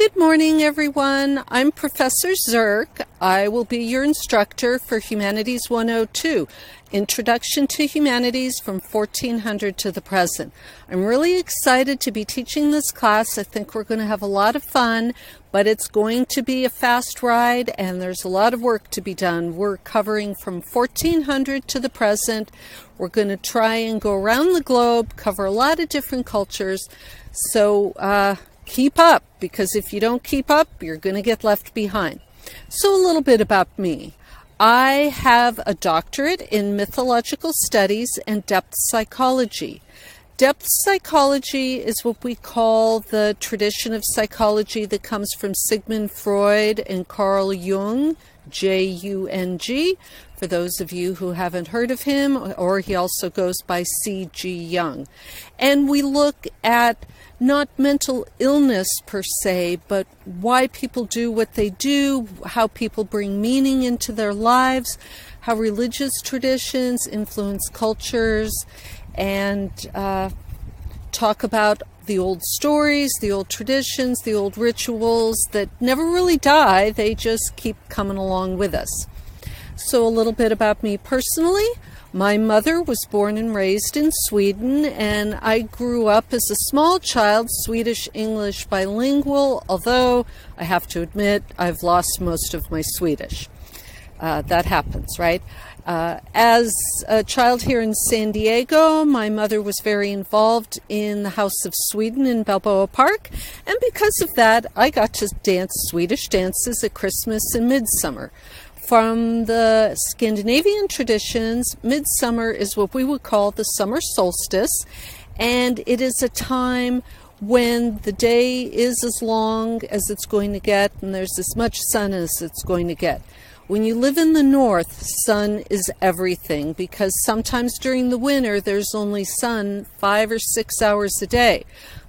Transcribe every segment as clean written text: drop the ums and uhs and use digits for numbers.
Good morning, everyone. I'm Professor Zirk. I will be your instructor for Humanities 102, Introduction to Humanities from 1400 to the present. I'm really excited to be teaching this class. I think we're going to have a lot of fun, but it's going to be a fast ride, and there's a lot of work to be done. We're covering from 1400 to the present. We're going to try and go around the globe, cover a lot of different cultures. So, keep up, because if you don't keep up, you're going to get left behind. So a little bit about me. I have a doctorate in mythological studies and depth psychology. Depth psychology is what we call the tradition of psychology that comes from Sigmund Freud and Carl Jung, J-U-N-G, for those of you who haven't heard of him, or he also goes by C.G. Jung. And we look at not mental illness per se, but why people do what they do, how people bring meaning into their lives, how religious traditions influence cultures, and talk about the old stories, the old traditions, the old rituals that never really die. They just keep coming along with us. So a little bit about me personally. My mother was born and raised in Sweden, and I grew up as a small child, Swedish-English bilingual, although I have to admit I've lost most of my Swedish. That happens, right? As a child here in San Diego, my mother was very involved in the House of Sweden in Balboa Park, and because of that, I got to dance Swedish dances at Christmas and Midsummer. From the Scandinavian traditions, midsummer is what we would call the summer solstice, and it is a time when the day is as long as it's going to get, and there's as much sun as it's going to get. When you live in the north, sun is everything, because sometimes during the winter there's only sun 5 or 6 hours a day.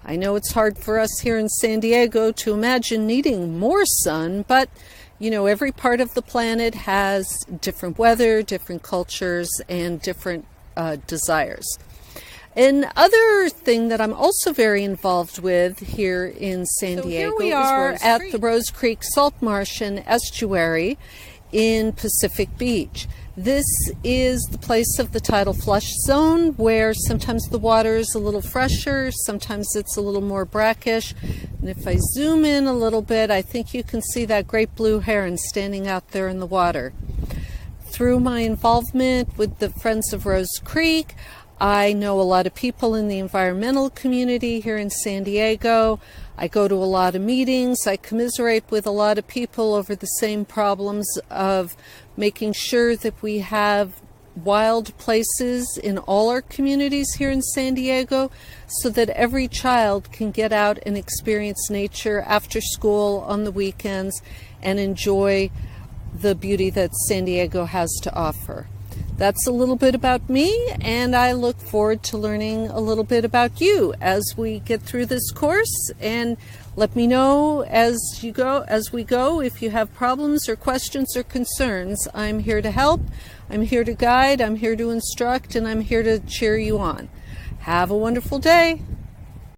I know it's hard for us here in San Diego to imagine needing more sun, but you know, every part of the planet has different weather, different cultures, and different desires. Another thing that I'm also very involved with here in San Diego here we are at the Rose Creek Salt Marsh and Estuary in Pacific Beach. This is the place of the tidal flush zone, where sometimes the water is a little fresher, sometimes it's a little more brackish. And if I zoom in a little bit, I think you can see that great blue heron standing out there in the water. Through my involvement with the Friends of Rose Creek, I know a lot of people in the environmental community here in San Diego. I go to a lot of meetings. I commiserate with a lot of people over the same problems of making sure that we have wild places in all our communities here in San Diego so that every child can get out and experience nature after school on the weekends and enjoy the beauty that San Diego has to offer. That's a little bit about me, and I look forward to learning a little bit about you as we get through this course. And let me know as we go, if you have problems or questions or concerns. I'm here to help, I'm here to guide, I'm here to instruct, and I'm here to cheer you on. Have a wonderful day.